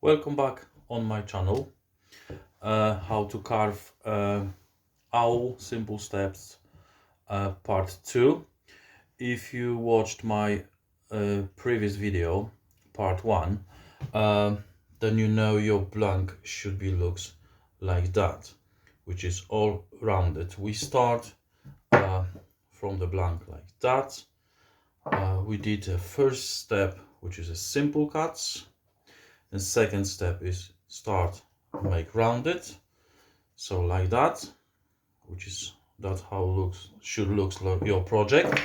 Welcome back on my channel. How to carve owl simple steps part 2. If you watched my previous video part 1, then you know your blank should be looks like that, which is all rounded. We start from the blank like that. We did a first step, which is a simple cuts. The second step is start make rounded, so like that, which is that's how should looks like your project.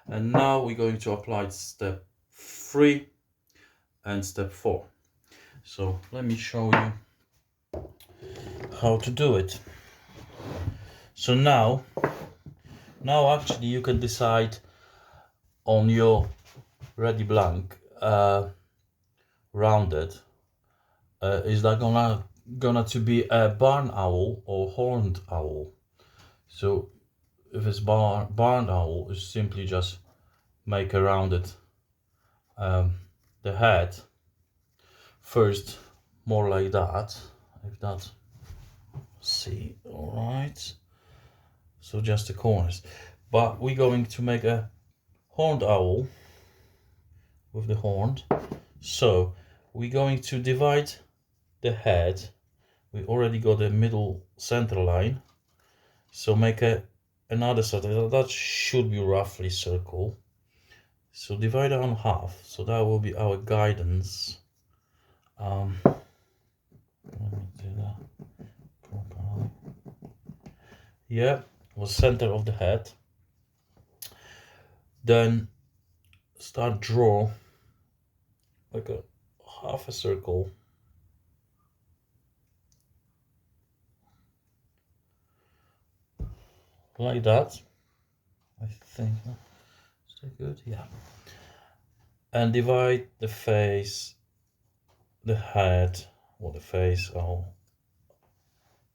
And now we're going to apply step 3 and step 4. So let me show you how to do it. So now actually you can decide on your ready blank rounded is that gonna to be a barn owl or horned owl. So if it's barn owl, it's simply just make a rounded the head first, more like that. If that, see, all right. So just the corners, but we're going to make a horned owl with the horned. So we're going to divide the head. We already got the middle center line, so make another center that should be roughly circle. So divide it on half, so that will be our guidance. Let me do that properly. Yeah, was center of the head. Then start draw like a half a circle. Like that. I think is that good? Yeah. And divide the face, the head, or the face, or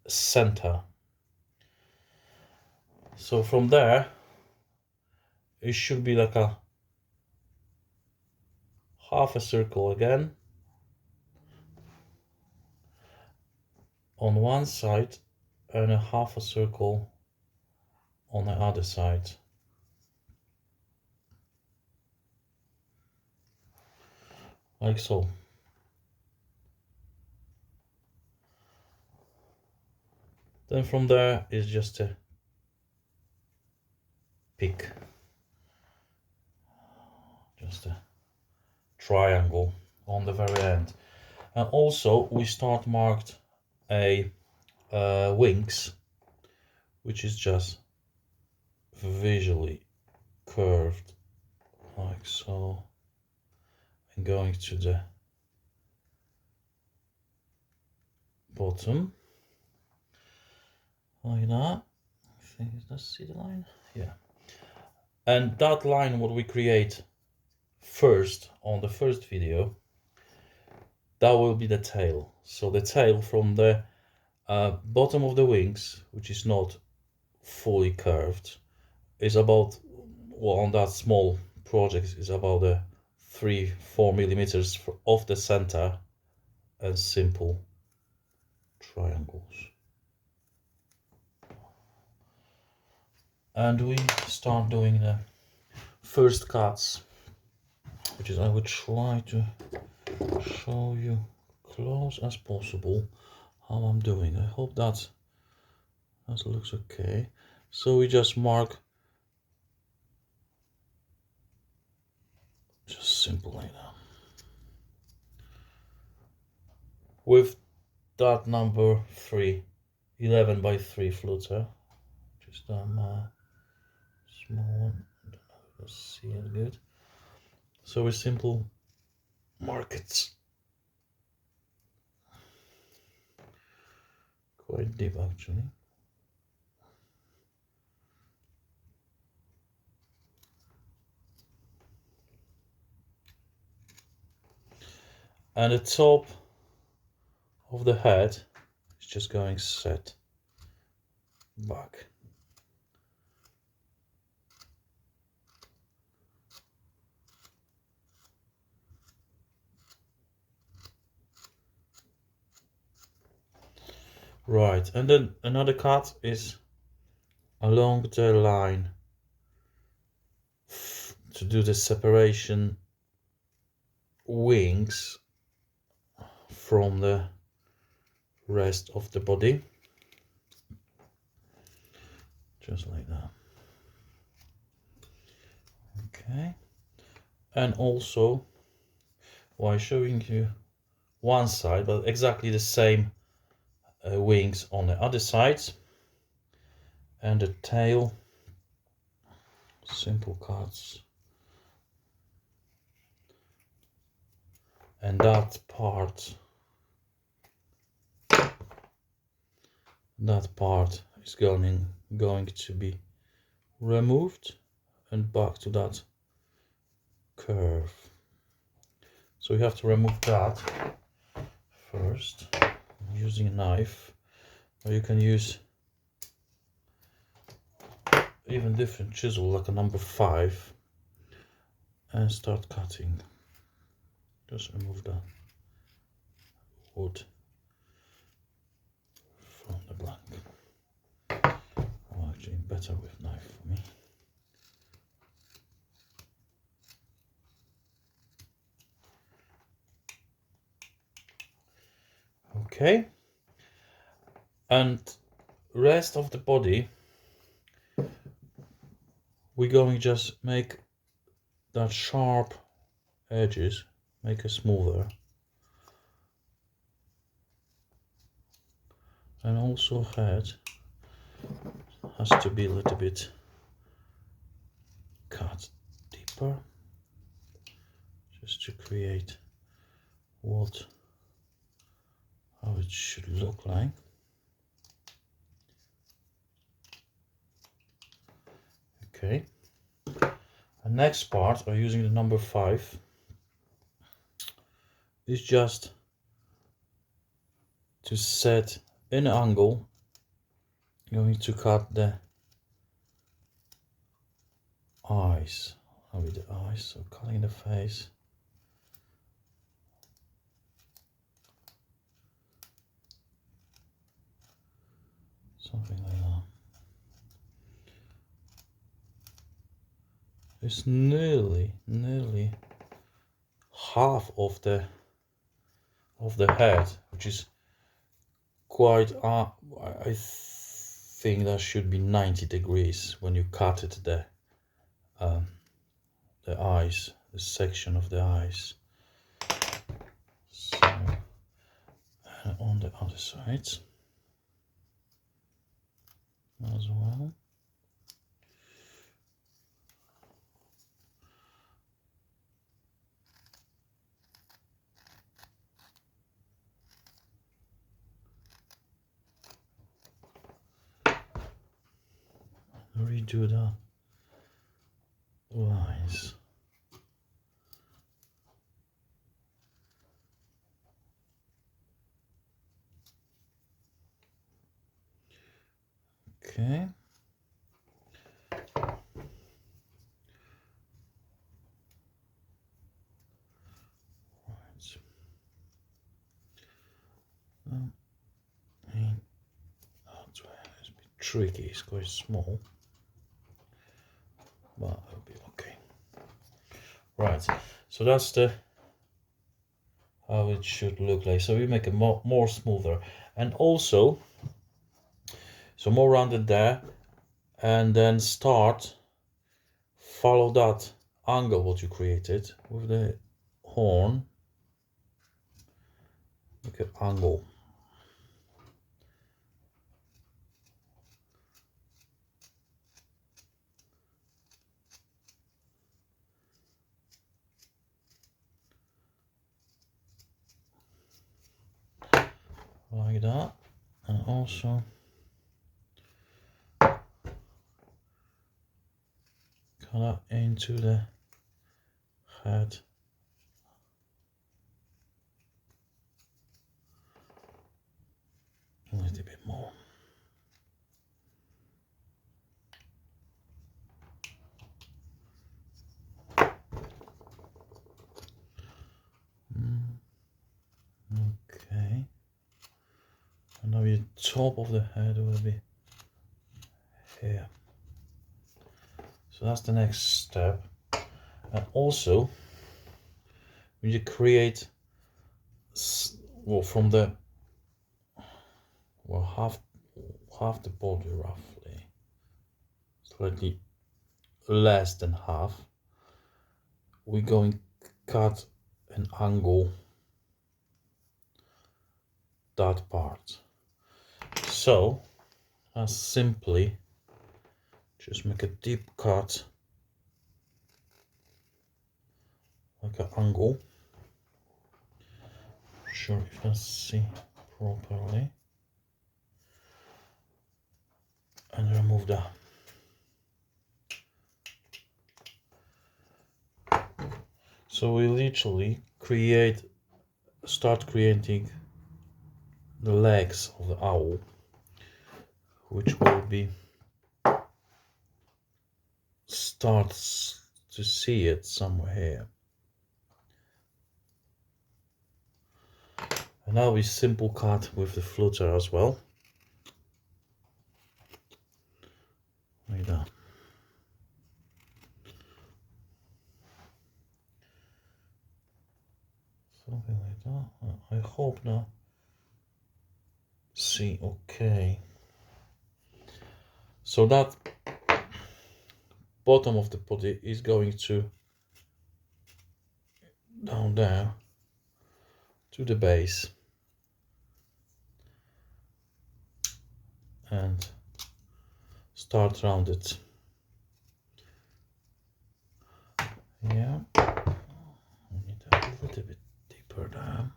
center. So from there, it should be like a half a circle again on one side and a half a circle on the other side. Like so. Then from there is just a pick, just a triangle on the very end. And also we start marked a wings, which is just visually curved like so, and going to the bottom like that. I think let's see the line, yeah. And that line what we create first on the first video, that will be the tail. So the tail from the bottom of the wings, which is not fully curved, is about, well, on that small project is about 3-4 millimeters off the center, and simple triangles. And we start doing the first cuts, which is I will try to show you close as possible how I'm doing. I hope that looks okay. So we just mark just simple like that with that number 3, 11 by 3 flutter, just small one. I don't know if you see it good. So we simple mark it quite deep actually. And the top of the head is just going set back. Right, and then another cut is along the line to do the separation wings from the rest of the body, just like that. Okay, and also while showing you one side, but exactly the same wings on the other sides, and the tail, simple cuts, and that part is going to be removed and back to that curve. So you have to remove that first using a knife, or you can use even different chisel like a number 5 and start cutting. Just remove that wood from the blank. Oh, actually better with knife for me. Okay, and rest of the body we're going to just make that sharp edges, make it smoother, and also head has to be a little bit cut deeper, just to create how it should look like. Okay, the next part, or using the number 5, is just to set an angle. Going to cut the eyes, with the eyes, so cutting the face. Something like that. It's nearly half of the head, which is quite I think that should be 90 degrees when you cut it, the eyes, the section of the eyes. So on the other side as well. Redo the lines. Okay. Right. That's why it's a bit tricky, it's quite small, but it'll be okay. Right, so that's how it should look like. So we make it more smoother, and also so more rounded there, and then follow that angle what you created with the horn. Make an angle. Like that, and also color into the head. A little bit more. Okay, now the top of the head will be here. So that's the next step. And also we need to create, well, from the, well, half the body roughly, slightly less than half. We're going to cut an angle that part. So as simply just make a deep cut, like an angle. Not sure if you can see properly. And remove that. So we literally start creating the legs of the owl, which will be starts to see it somewhere here. And now we simple cut with the flutter as well, like that. Something like that. I hope now. See, okay. So that bottom of the body is going to down there to the base and start round it. Yeah, we need a little bit deeper there.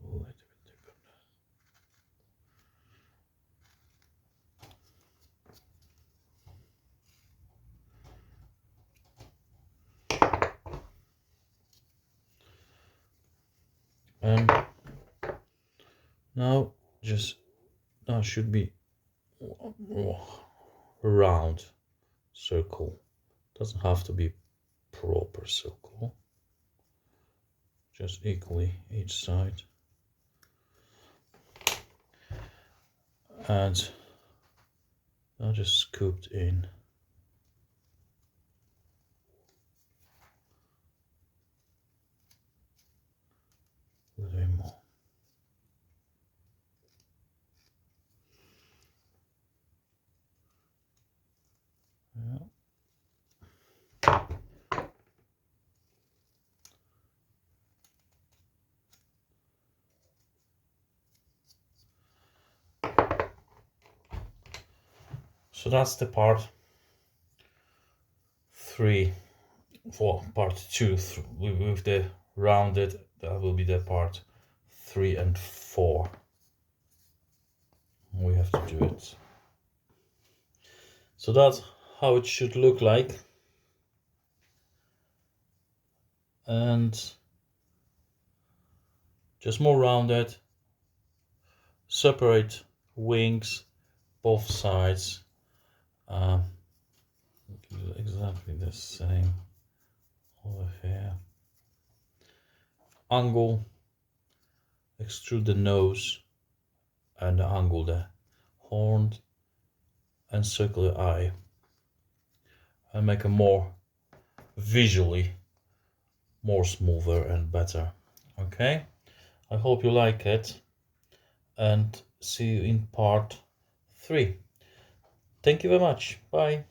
A little bit deeper there. And now that should be round circle. Doesn't have to be proper circle. Just equally each side. And now just scooped in. A little bit more. Yeah. So that's the part 3, for part 2 with the rounded. That will be the part 3 and 4. We have to do it. So that's how it should look like. And just more rounded, separate wings, both sides. Exactly the same over here. Angle, extrude the nose and angle the horn and circle the eye, and make a more visually more smoother and better. Okay, I hope you like it, and see you in part 3. Thank you very much. Bye.